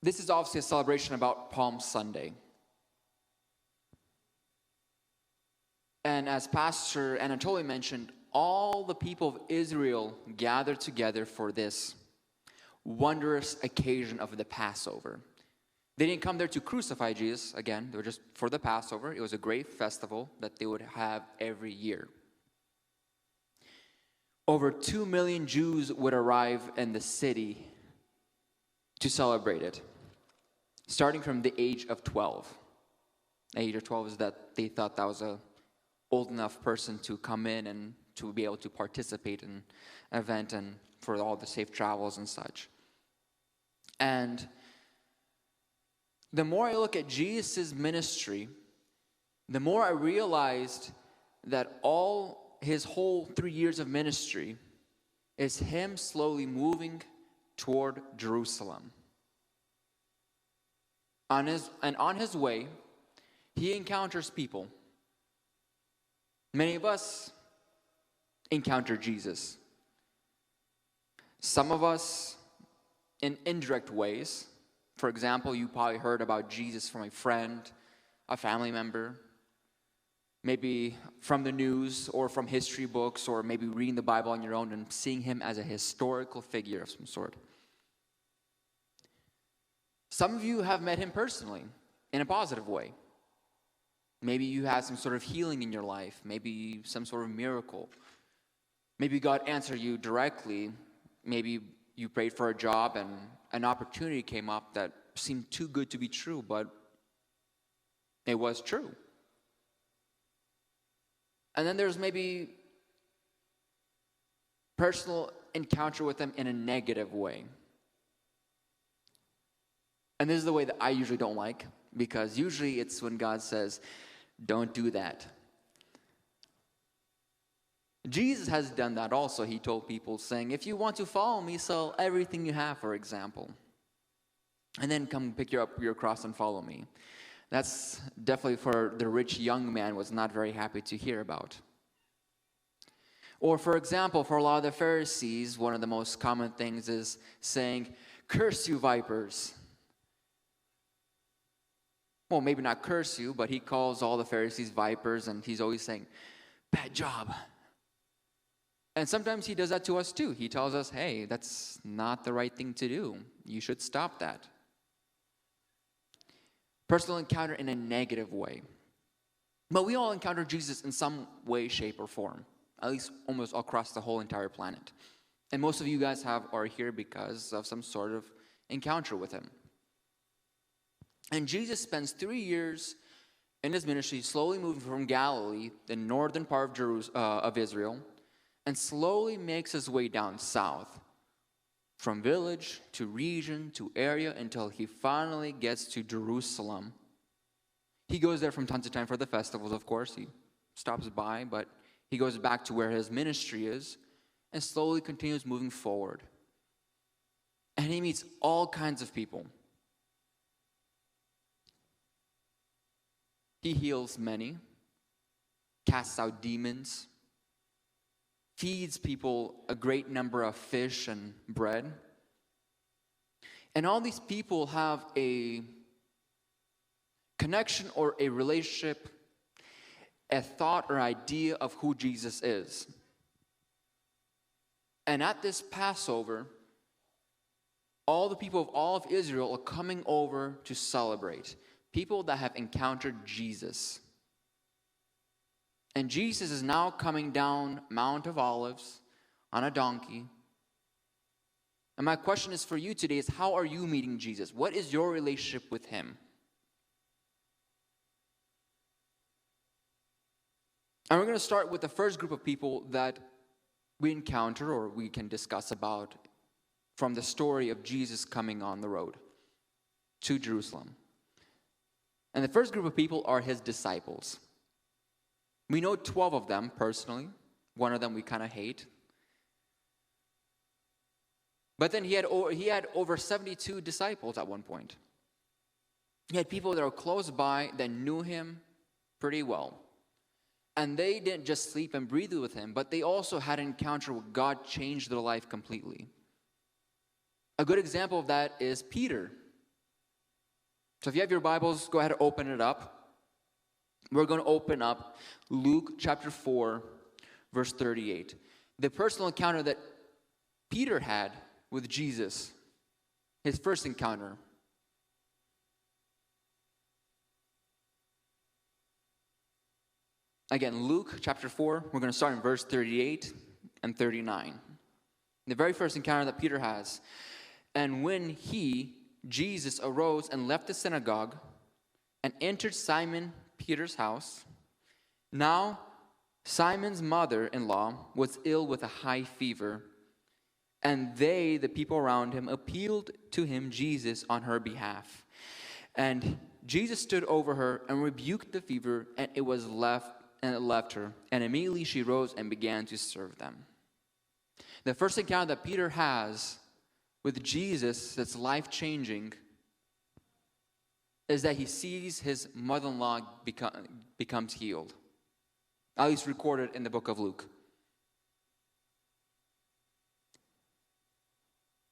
this is obviously a celebration about Palm Sunday. And as Pastor Anatoly mentioned, all the people of Israel gathered together for this wondrous occasion of the Passover. They didn't come there to crucify Jesus. Again, they were just for the Passover. It was a great festival that they would have every year. Over 2 million Jews would arrive in the city to celebrate it, starting from the age of 12. The age of 12 is that they thought that was a old enough person to come in and to be able to participate in an event and for all the safe travels and such. And the more I look at Jesus' ministry, the more I realized that his whole 3 years of ministry is him slowly moving toward Jerusalem. On his way, he encounters people. Many of us encounter Jesus. Some of us in indirect ways. For example, you probably heard about Jesus from a friend, a family member, maybe from the news or from history books, or maybe reading the Bible on your own and seeing him as a historical figure of some sort. Some of you have met him personally in a positive way. Maybe you had some sort of healing in your life, maybe some sort of miracle. Maybe God answered you directly. Maybe you prayed for a job and an opportunity came up that seemed too good to be true, but it was true. And then there's maybe personal encounter with him in a negative way. And this is the way that I usually don't like, because usually it's when God says, don't do that. Jesus has done that also. He told people saying, if you want to follow me, sell everything you have, for example. And then come pick up your cross and follow me. That's definitely for the rich young man was not very happy to hear about. Or for example, for a lot of the Pharisees, one of the most common things is saying, curse you vipers. Well, maybe not curse you, but he calls all the Pharisees vipers, and he's always saying, bad job. And sometimes he does that to us too. He tells us, hey, that's not the right thing to do. You should stop that. Personal encounter in a negative way. But we all encounter Jesus in some way, shape, or form. At least almost across the whole entire planet. And most of you guys are here because of some sort of encounter with him. And Jesus spends 3 years in his ministry slowly moving from Galilee, the northern part of Israel, and slowly makes his way down south, from village to region to area, until he finally gets to Jerusalem. He goes there from time to time for the festivals, of course. He stops by, but he goes back to where his ministry is and slowly continues moving forward. And he meets all kinds of people. He heals many, casts out demons, feeds people a great number of fish and bread. And all these people have a connection or a relationship, a thought or idea of who Jesus is. And at this Passover, all the people of all of Israel are coming over to celebrate. People that have encountered Jesus. And Jesus is now coming down Mount of Olives on a donkey. And my question is for you today is, how are you meeting Jesus? What is your relationship with him? And we're going to start with the first group of people that we encounter or we can discuss about from the story of Jesus coming on the road to Jerusalem. And the first group of people are his disciples. We know 12 of them personally. One of them we kind of hate. But then he had over 72 disciples at one point. He had people that were close by that knew him pretty well. And they didn't just sleep and breathe with him, but they also had an encounter where God changed their life completely. A good example of that is Peter. So if you have your Bibles, go ahead and open it up. We're going to open up Luke chapter 4, verse 38. The personal encounter that Peter had with Jesus, his first encounter. Again, Luke chapter 4, we're going to start in verse 38 and 39. The very first encounter that Peter has. And when he, Jesus, arose and left the synagogue and entered Simon Peter's house, now Simon's mother-in-law was ill with a high fever, and they, the people around him, appealed to him, Jesus, on her behalf. And Jesus stood over her and rebuked the fever, and it left her. And immediately she rose and began to serve them. The first encounter that Peter has with Jesus that's life-changing is that he sees his mother-in-law becomes healed. At least recorded in the book of Luke.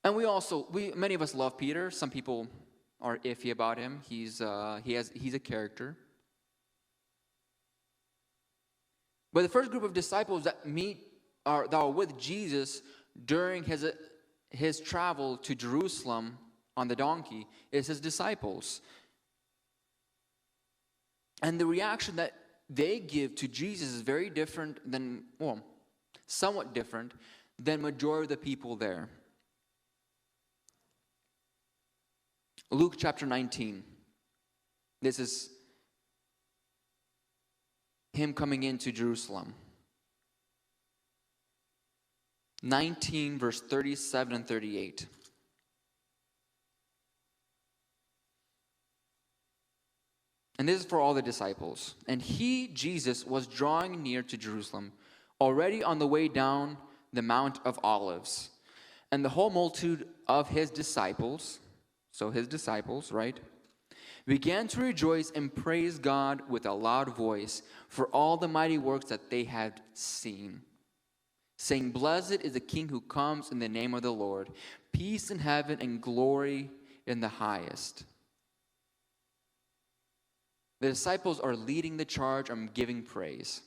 And many of us love Peter. Some people are iffy about him. He's a character. But the first group of disciples that are with Jesus during his travel to Jerusalem on the donkey is his disciples. And the reaction that they give to Jesus is very different somewhat different than majority of the people there. Luke chapter 19. This is him coming into Jerusalem. 19 verse 37 and 38. And this is for all the disciples. And he, Jesus, was drawing near to Jerusalem, already on the way down the Mount of Olives. And the whole multitude of his disciples, so his disciples, right, began to rejoice and praise God with a loud voice for all the mighty works that they had seen, saying, "Blessed is the King who comes in the name of the Lord, peace in heaven and glory in the highest." The disciples are leading the charge on giving praise.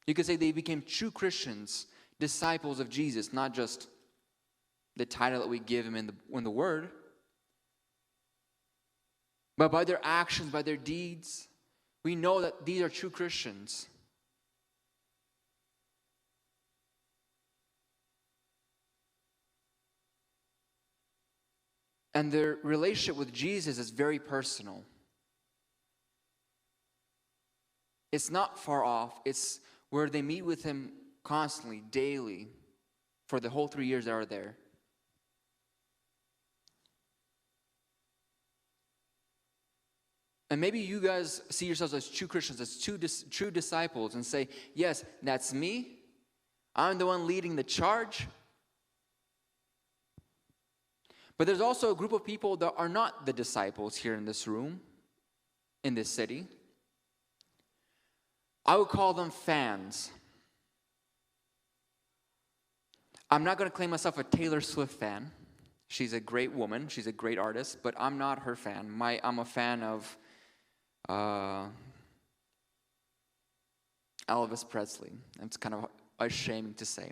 You could say they became true Christians, disciples of Jesus, not just the title that we give him in the Word, but by their actions, by their deeds. We know that these are true Christians. And their relationship with Jesus is very personal. It's not far off. It's where they meet with him constantly, daily, for the whole 3 years they are there. And maybe you guys see yourselves as true Christians, as true disciples, and say, yes, that's me. I'm the one leading the charge. But there's also a group of people that are not the disciples here in this room, in this city. I would call them fans. I'm not going to claim myself a Taylor Swift fan. She's a great woman. She's a great artist, but I'm not her fan. I'm a fan of Elvis Presley. It's kind of ashamed to say.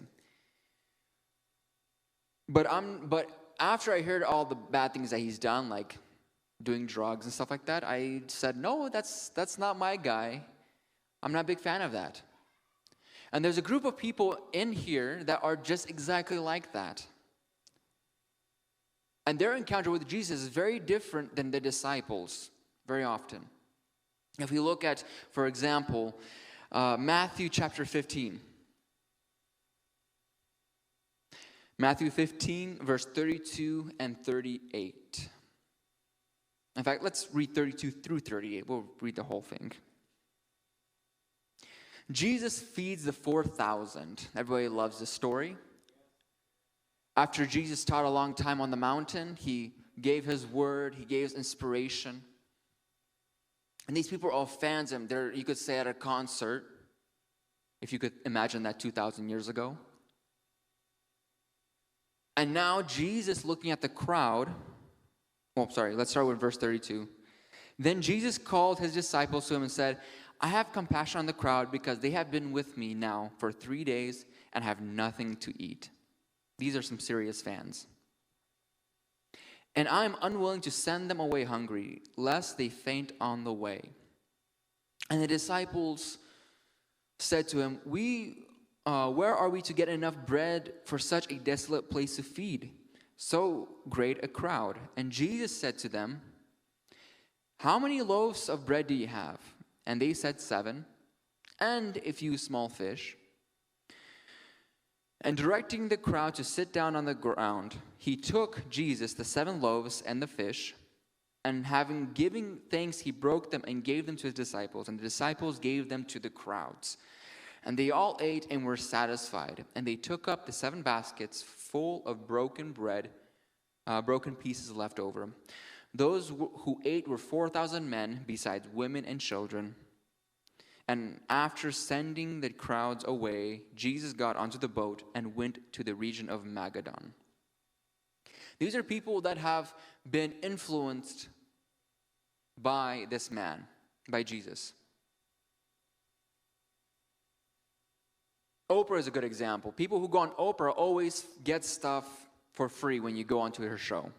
But after I heard all the bad things that he's done, like doing drugs and stuff like that, I said, no, that's not my guy. I'm not a big fan of that. And there's a group of people in here that are just exactly like that. And their encounter with Jesus is very different than the disciples, very often. If we look at, for example, Matthew chapter 15. Matthew 15, verse 32 and 38. In fact, let's read 32 through 38. We'll read the whole thing. Jesus feeds the 4,000. Everybody loves this story. After Jesus taught a long time on the mountain, he gave his word, he gave his inspiration. And these people are all fans of him. They're, you could say, at a concert, if you could imagine that 2,000 years ago. And now Jesus, looking at the crowd, Let's start with verse 32. Then Jesus called his disciples to him and said, I have compassion on the crowd because they have been with me now for 3 days and have nothing to eat. These are some serious fans. And I am unwilling to send them away hungry, lest they faint on the way. And the disciples said to him, where are we to get enough bread for such a desolate place to feed so great a crowd? And Jesus said to them, how many loaves of bread do you have? And they said 7, and a few small fish. And directing the crowd to sit down on the ground, he took Jesus the 7 loaves and the fish, and having given thanks, he broke them and gave them to his disciples, and the disciples gave them to the crowds. And they all ate and were satisfied. And they took up the 7 baskets full of broken bread, broken pieces left over. Those who ate were 4,000 men, besides women and children. And after sending the crowds away, Jesus got onto the boat and went to the region of Magadan. These are people that have been influenced by this man, by Jesus. Oprah is a good example. People who go on Oprah always get stuff for free when you go onto her show.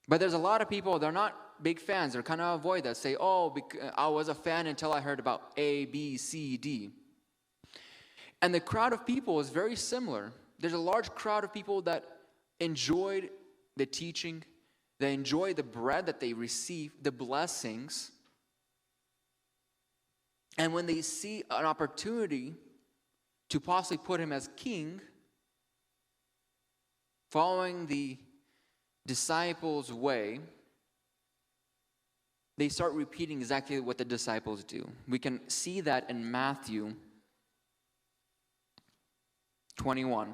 But there's a lot of people, they're not big fans. They're kind of avoid that. Say, I was a fan until I heard about A, B, C, D. And the crowd of people is very similar. There's a large crowd of people that enjoyed the teaching. They enjoy the bread that they receive, the blessings. And when they see an opportunity to possibly put him as king, following the disciples' way, they start repeating exactly what the disciples do. We can see that in Matthew 21.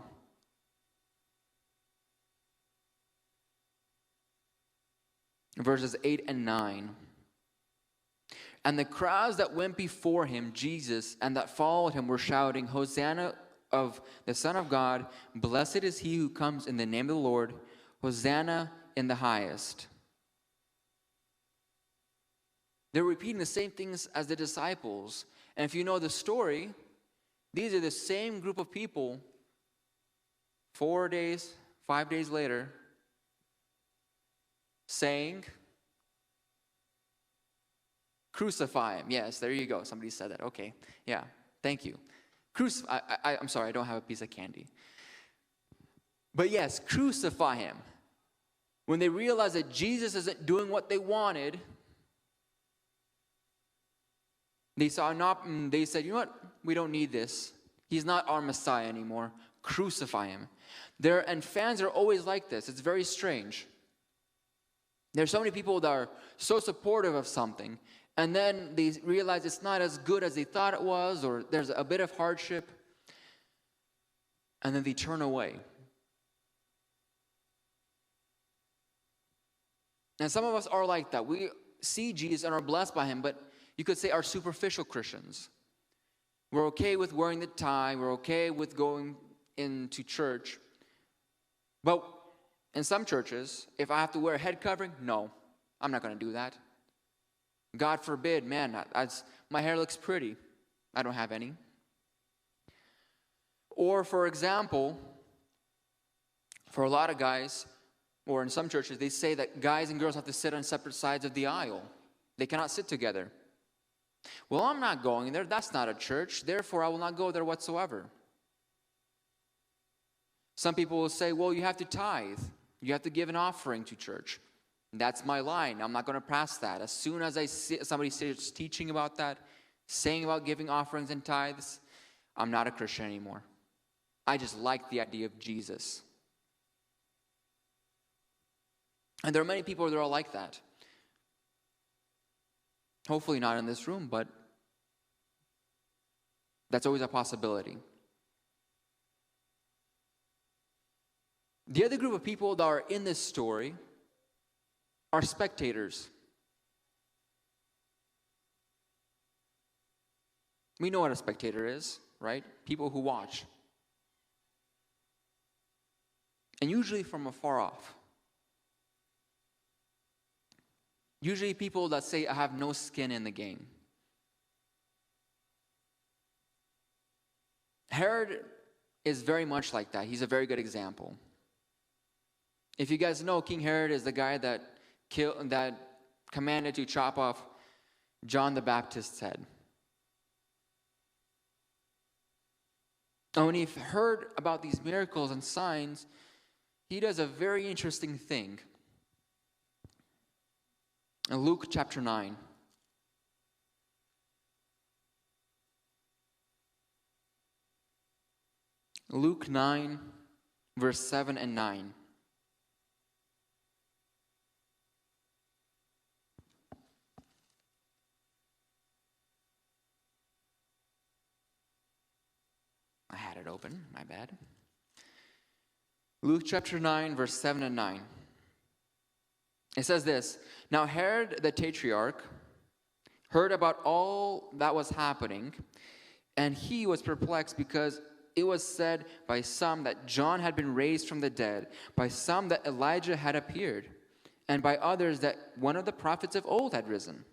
Verses 8 and 9. And the crowds that went before him, Jesus, and that followed him were shouting, Hosanna of the Son of God, blessed is he who comes in the name of the Lord, Hosanna in the highest. They're repeating the same things as the disciples. And if you know the story, these are the same group of people 4 days, 5 days later, saying, crucify him. Yes, there you go. Somebody said that. Okay. Yeah. Thank you. I'm sorry, I don't have a piece of candy. But yes, crucify him. When they realized that Jesus isn't doing what they wanted, they said, you know what? We don't need this. He's not our Messiah anymore. Crucify him. And fans are always like this. It's very strange. There's so many people that are so supportive of something, and then they realize it's not as good as they thought it was, or there's a bit of hardship, and then they turn away. And some of us are like that. We see Jesus and are blessed by him, but you could say are superficial Christians. We're okay with wearing the tie. We're okay with going into church. But in some churches, if I have to wear a head covering, no, I'm not going to do that. God forbid, man, my hair looks pretty. I don't have any. Or, for example, for a lot of guys, or in some churches, they say that guys and girls have to sit on separate sides of the aisle. They cannot sit together. Well, I'm not going there. That's not a church. Therefore, I will not go there whatsoever. Some people will say, well, you have to tithe. You have to give an offering to church. That's my line. I'm not going to pass that. As soon as I see somebody starts teaching about that, saying about giving offerings and tithes, I'm not a Christian anymore. I just like the idea of Jesus. And there are many people that are like that. Hopefully not in this room, but that's always a possibility. The other group of people that are in this story are spectators. We know what a spectator is, right? People who watch. And usually from afar off. Usually people that say, I have no skin in the game. Herod is very much like that. He's a very good example. If you guys know, King Herod is the guy that commanded to chop off John the Baptist's head. And when he heard about these miracles and signs, he does a very interesting thing. In Luke chapter 9. Luke 9, verse 7 and 9. I had it open, my bad. Luke chapter 9, verse 7 and 9. It says this, Now Herod the Tetrarch heard about all that was happening, and he was perplexed because it was said by some that John had been raised from the dead, by some that Elijah had appeared, and by others that one of the prophets of old had risen.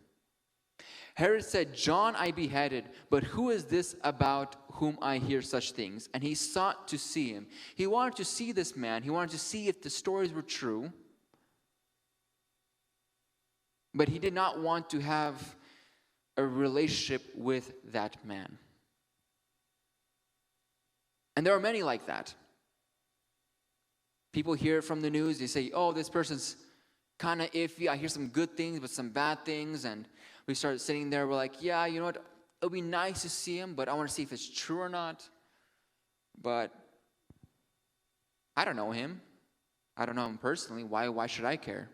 Herod said, John I beheaded, but who is this about whom I hear such things? And he sought to see him. He wanted to see this man. He wanted to see if the stories were true. But he did not want to have a relationship with that man. And there are many like that. People hear from the news, they say, oh, this person's kind of iffy. I hear some good things, but some bad things. And we start sitting there, we're like, yeah, you know what? It'll be nice to see him, but I want to see if it's true or not. But I don't know him. I don't know him personally. Why should I care?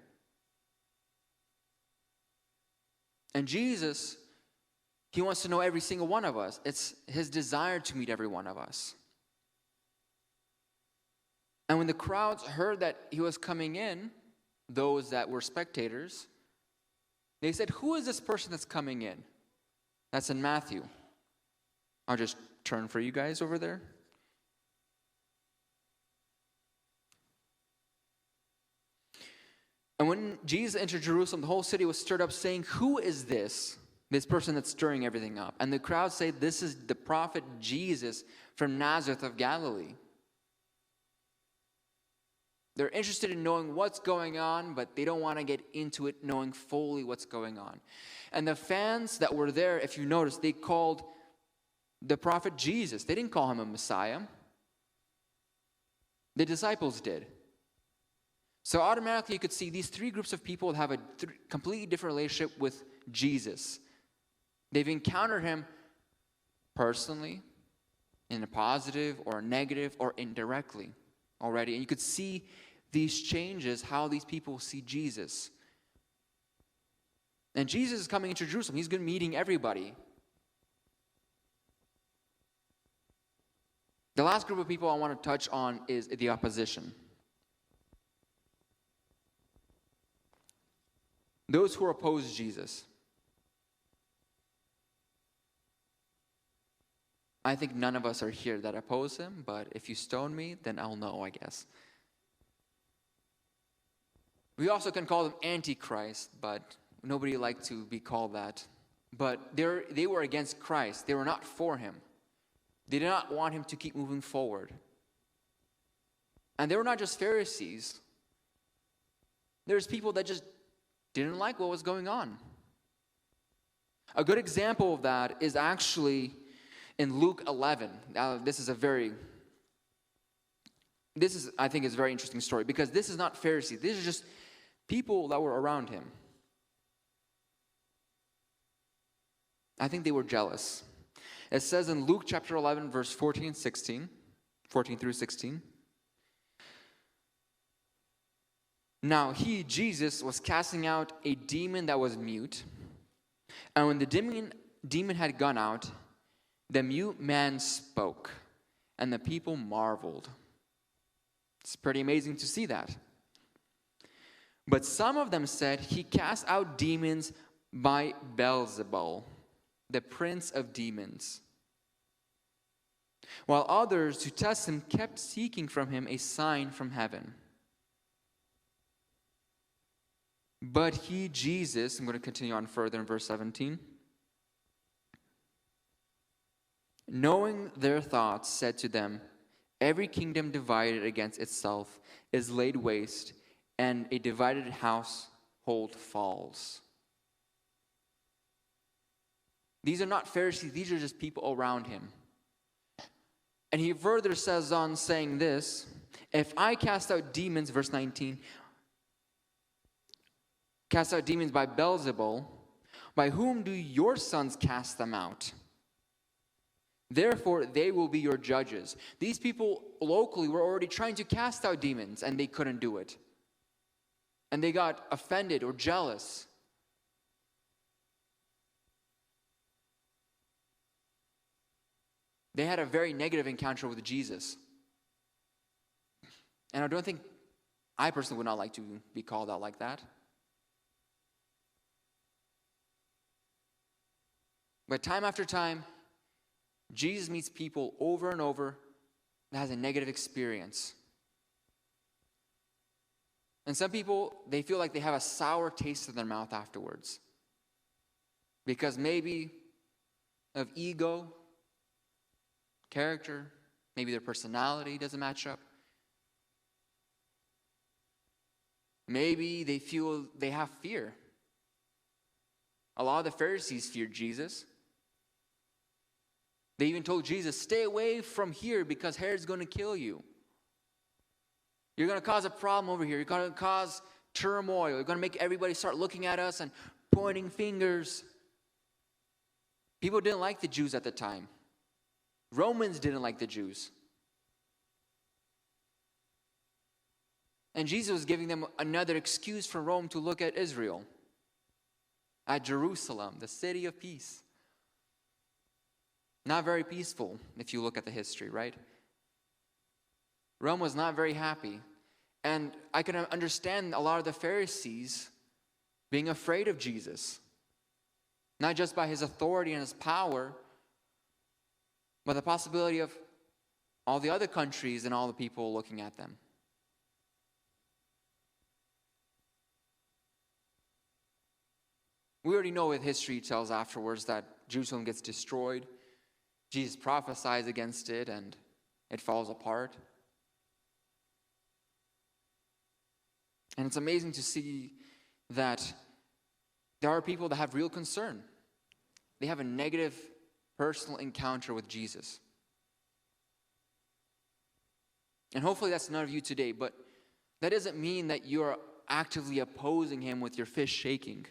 And Jesus, he wants to know every single one of us. It's his desire to meet every one of us. And when the crowds heard that he was coming in, those that were spectators, they said, who is this person that's coming in? That's in Matthew. I'll just turn for you guys over there. And when Jesus entered Jerusalem, the whole city was stirred up, saying, who is this person that's stirring everything up? And the crowd said, this is the prophet Jesus from Nazareth of Galilee. They're interested in knowing what's going on, but they don't want to get into it knowing fully what's going on. And the fans that were there, if you notice, they called the prophet Jesus. They didn't call him a Messiah. The disciples did. So automatically you could see these three groups of people have a completely different relationship with Jesus. They've encountered him personally, in a positive or a negative or indirectly already. And you could see these changes, how these people see Jesus. And Jesus is coming into Jerusalem. He's going to be meeting everybody. The last group of people I want to touch on is the opposition. Those who oppose Jesus. I think none of us are here that oppose him, but if you stone me, then I'll know, I guess. We also can call them Antichrist, but nobody liked to be called that. But they were against Christ. They were not for him. They did not want him to keep moving forward. And they were not just Pharisees. There's people that just didn't like what was going on. A good example of that is actually in Luke 11. Now, I think, is a very interesting story, because this is not Pharisees. These are just people that were around him. I think they were jealous. It says in Luke chapter 11, verse 14 through 16. Now he, Jesus, was casting out a demon that was mute. And when the demon had gone out, the mute man spoke, and the people marveled. It's pretty amazing to see that. But some of them said, he cast out demons by Beelzebul, the prince of demons. While others, to test him, kept seeking from him a sign from heaven. But he, Jesus, I'm going to continue on further in verse 17. Knowing their thoughts, said to them, every kingdom divided against itself is laid waste, and a divided household falls. These are not Pharisees, these are just people around him. And he further says on saying this, if I cast out demons, verse 19, cast out demons by Beelzebul, by whom do your sons cast them out? Therefore, they will be your judges. These people locally were already trying to cast out demons, and they couldn't do it. And they got offended or jealous. They had a very negative encounter with Jesus. And I personally would not like to be called out like that. But time after time, Jesus meets people over and over that has a negative experience. And some people, they feel like they have a sour taste in their mouth afterwards. Because maybe of ego, character, maybe their personality doesn't match up. Maybe they feel they have fear. A lot of the Pharisees feared Jesus. They even told Jesus, stay away from here because Herod's going to kill you. You're going to cause a problem over here. You're going to cause turmoil. You're going to make everybody start looking at us and pointing fingers. People didn't like the Jews at the time. Romans didn't like the Jews. And Jesus was giving them another excuse for Rome to look at Israel, at Jerusalem, the city of peace. Not very peaceful if you look at the history, right? Rome was not very happy. And I can understand a lot of the Pharisees being afraid of Jesus. Not just by his authority and his power, but the possibility of all the other countries and all the people looking at them. We already know what history tells afterwards that Jerusalem gets destroyed. Jesus prophesies against it and it falls apart. And it's amazing to see that there are people that have real concern. They have a negative personal encounter with Jesus. And hopefully that's none of you today, but that doesn't mean that you're actively opposing him with your fist shaking.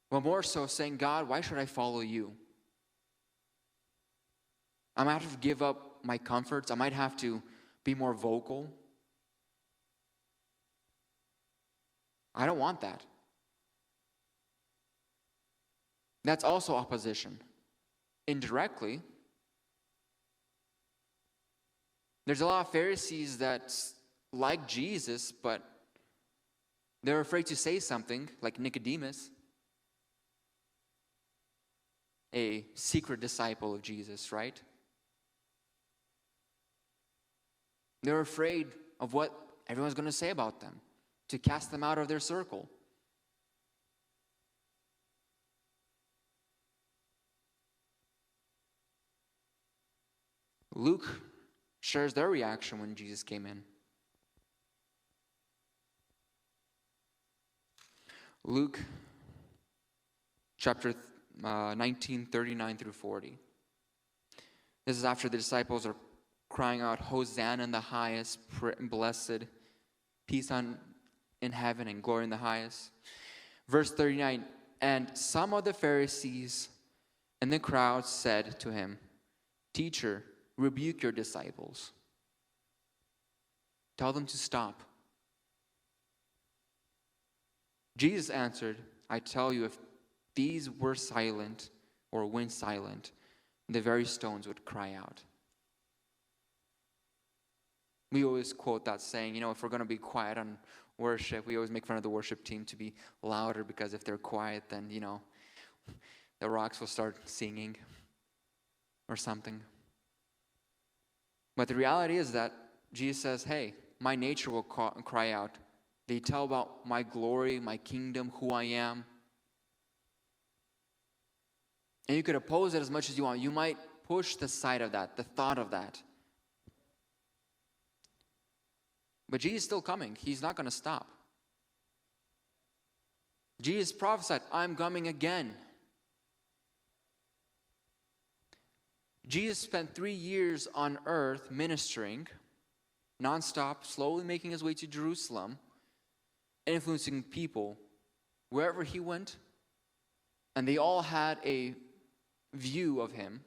Well, more so saying, God, why should I follow you? I might have to give up my comforts. I might have to be more vocal. I don't want that. That's also opposition. Indirectly, there's a lot of Pharisees that like Jesus, but they're afraid to say something, like Nicodemus, a secret disciple of Jesus, right? They're afraid of what everyone's going to say about them, to cast them out of their circle. Luke shares their reaction when Jesus came in. Luke chapter 19, 39 through 40. This is after the disciples are crying out, Hosanna in the highest, blessed, peace in heaven and glory in the highest. Verse 39, and some of the Pharisees and the crowd said to him, Teacher, rebuke your disciples. Tell them to stop. Jesus answered, I tell you, if these were silent or went silent, the very stones would cry out. We always quote that saying, if we're going to be quiet on worship, we always make fun of the worship team to be louder, because if they're quiet, then, the rocks will start singing or something. But the reality is that Jesus says, hey, my nature will cry out. They tell about my glory, my kingdom, who I am. And you could oppose it as much as you want. You might push the sight of that, the thought of that. But Jesus is still coming. He's not going to stop. Jesus prophesied, I'm coming again. Jesus spent 3 years on earth ministering, nonstop, slowly making his way to Jerusalem, influencing people wherever he went. And they all had a view of him.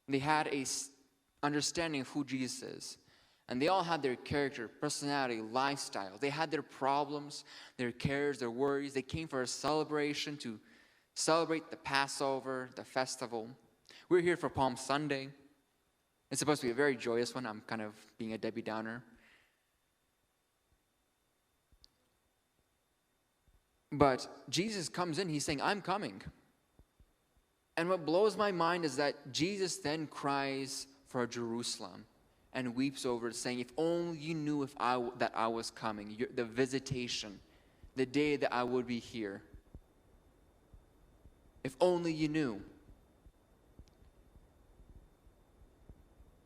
They had a understanding of who Jesus is. And they all had their character, personality, lifestyle. They had their problems, their cares, their worries. They came for a celebration to celebrate the Passover, the festival. We're here for Palm Sunday. It's supposed to be a very joyous one. I'm kind of being a Debbie Downer. But Jesus comes in, he's saying, I'm coming. And what blows my mind is that Jesus then cries for Jerusalem and weeps over it, saying, if only you knew that I was coming, the visitation, the day that I would be here. If only you knew.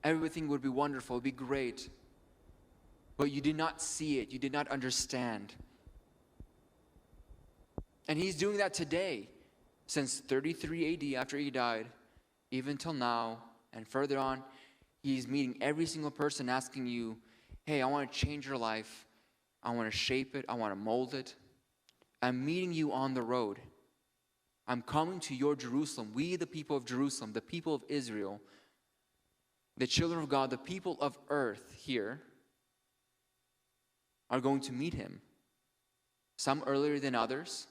Everything would be wonderful, it would be great. But you did not see it, you did not understand. And he's doing that today, since 33 AD, after he died, even till now, and further on. He's meeting every single person, asking you, hey, I want to change your life. I want to shape it. I want to mold it. I'm meeting you on the road. I'm coming to your Jerusalem. We, the people of Jerusalem, the people of Israel, the children of God, the people of earth here, are going to meet him. Some earlier than others.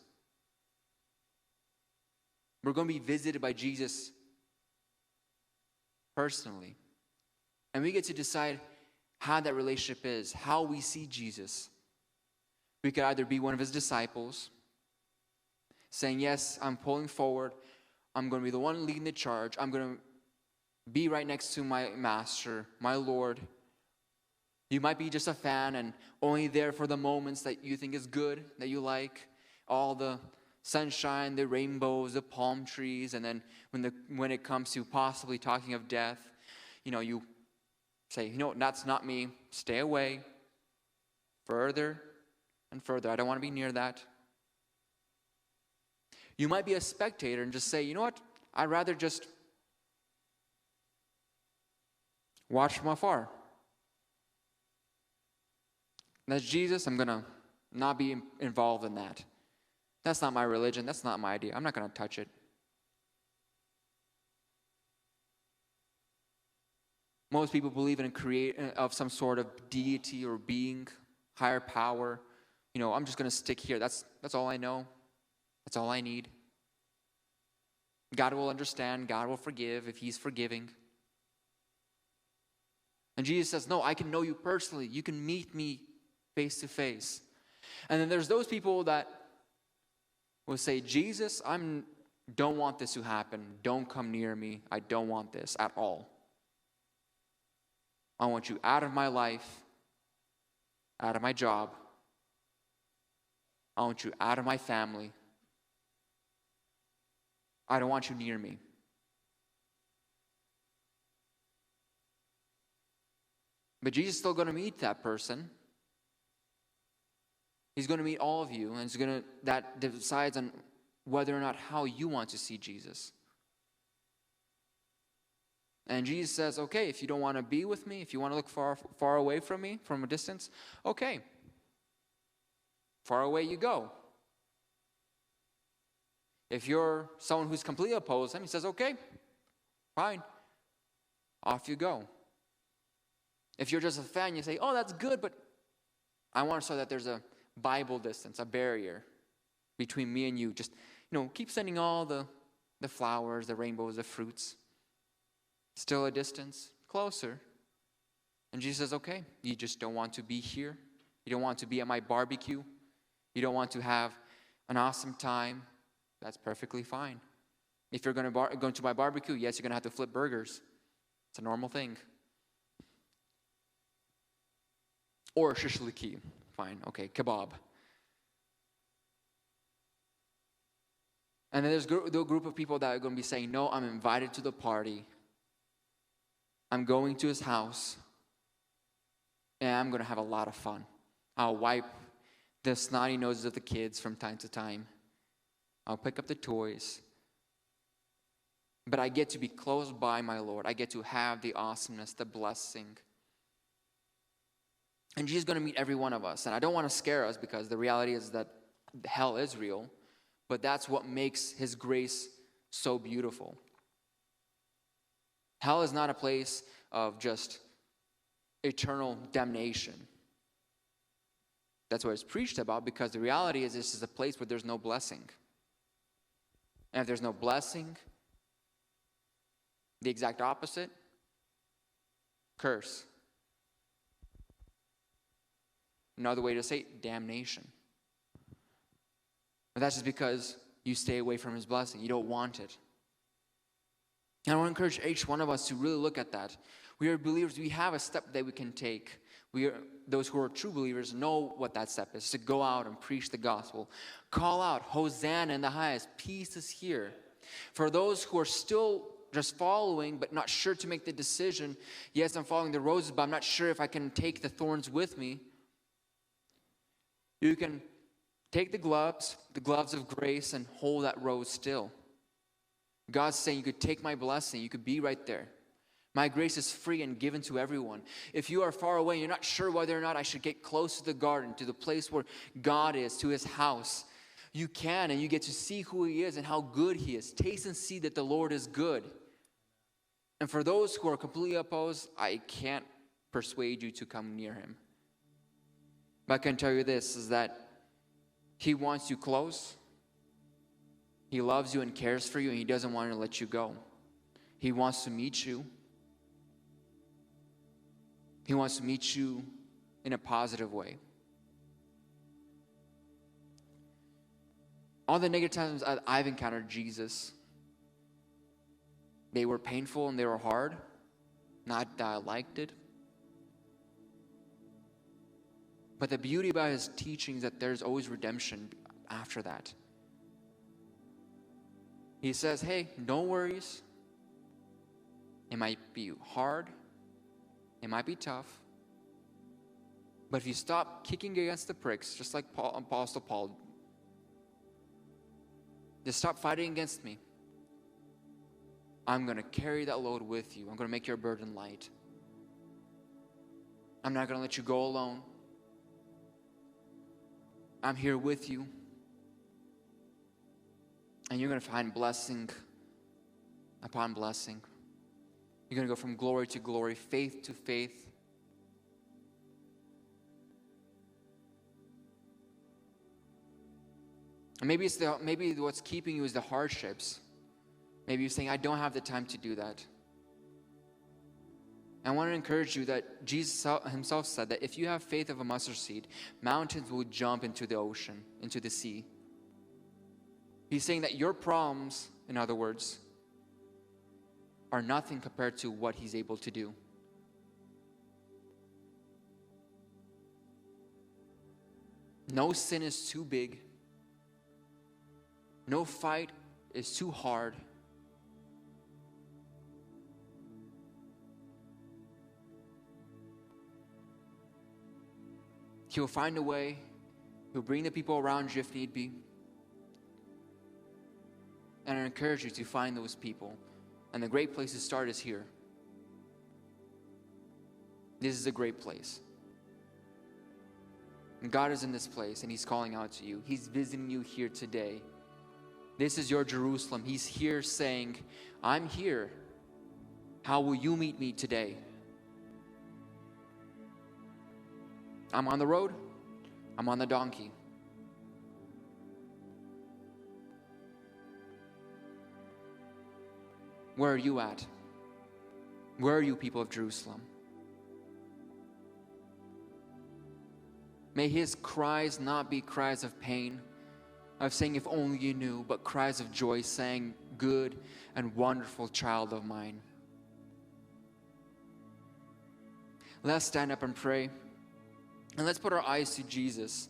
We're going to be visited by Jesus personally. And we get to decide how that relationship is, how we see Jesus. We could either be one of his disciples, saying, yes, I'm pulling forward. I'm going to be the one leading the charge. I'm going to be right next to my master, my Lord. You might be just a fan and only there for the moments that you think is good, that you like. All the sunshine, the rainbows, the palm trees. And then when it comes to possibly talking of death, you say, that's not me. Stay away. Further and further. I don't want to be near that. You might be a spectator and just say, you know what? I'd rather just watch from afar. That's Jesus. I'm going to not be involved in that. That's not my religion. That's not my idea. I'm not going to touch it. Most people believe in of some sort of deity or being, higher power. I'm just going to stick here. That's all I know. That's all I need. God will understand. God will forgive if he's forgiving. And Jesus says, no, I can know you personally. You can meet me face to face. And then there's those people that will say, Jesus, I don't want this to happen. Don't come near me. I don't want this at all. I want you out of my life, out of my job. I want you out of my family. I don't want you near me. But Jesus is still going to meet that person. He's going to meet all of you, and that decides on whether or not how you want to see Jesus. And Jesus says, okay, if you don't want to be with me, if you want to look far away from me, from a distance, okay. Far away you go. If you're someone who's completely opposed to him, he says, okay, fine. Off you go. If you're just a fan, you say, oh, that's good, but I want to show that there's a Bible distance, a barrier between me and you. Just, keep sending all the flowers, the rainbows, the fruits. Still a distance, closer. And Jesus says, okay, you just don't want to be here. You don't want to be at my barbecue. You don't want to have an awesome time. That's perfectly fine. If you're going to go to my barbecue, yes, you're going to have to flip burgers. It's a normal thing. Or shishliki. Fine, okay, kebab. And then there's the group of people that are going to be saying, no, I'm invited to the party. I'm going to his house. And I'm going to have a lot of fun. I'll wipe the snotty noses of the kids from time to time. I'll pick up the toys. But I get to be close by my Lord. I get to have the awesomeness, the blessing. And Jesus is going to meet every one of us. And I don't want to scare us because the reality is that hell is real. But that's what makes his grace so beautiful. Hell is not a place of just eternal damnation. That's what it's preached about, because the reality is this is a place where there's no blessing. And if there's no blessing, the exact opposite, curse. Another way to say it, damnation. But that's just because you stay away from his blessing. You don't want it. And I want to encourage each one of us to really look at that. We are believers. We have a step that we can take. Those who are true believers know what that step is, to go out and preach the gospel. Call out, Hosanna in the highest. Peace is here. For those who are still just following but not sure to make the decision, yes, I'm following the roses, but I'm not sure if I can take the thorns with me. You can take the gloves of grace, and hold that rose still. God's saying you could take my blessing. You could be right there. My grace is free and given to everyone. If you are far away, you're not sure whether or not I should get close to the garden, to the place where God is, to his house. You can, and you get to see who he is and how good he is. Taste and see that the Lord is good. And for those who are completely opposed, I can't persuade you to come near him. But I can tell you this, is that he wants you close. He loves you and cares for you, and he doesn't want to let you go. He wants to meet you. He wants to meet you in a positive way. All the negative times I've encountered Jesus, they were painful and they were hard. Not that I liked it. But the beauty about his teaching is that there's always redemption after that. He says, hey, no worries. It might be hard. It might be tough. But if you stop kicking against the pricks, just like Apostle Paul, just stop fighting against me. I'm going to carry that load with you. I'm going to make your burden light. I'm not going to let you go alone. I'm here with you. And you're going to find blessing upon blessing. You're going to go from glory to glory, faith to faith. And maybe what's keeping you is the hardships. Maybe you're saying, I don't have the time to do that. I want to encourage you that Jesus himself said that if you have faith of a mustard seed, mountains will jump into the ocean, into the sea. He's saying that your problems, in other words, are nothing compared to what he's able to do. No sin is too big. No fight is too hard. He'll find a way. He'll bring the people around you if need be. And I encourage you to find those people. And the great place to start is here. This is a great place. And God is in this place, and he's calling out to you. He's visiting you here today. This is your Jerusalem. He's here saying, I'm here. How will you meet me today? I'm on the road. I'm on the donkey. Where are you at? Where are you, people of Jerusalem? May his cries not be cries of pain, of saying, if only you knew, but cries of joy, saying, good and wonderful child of mine. Let's stand up and pray. And let's put our eyes to Jesus.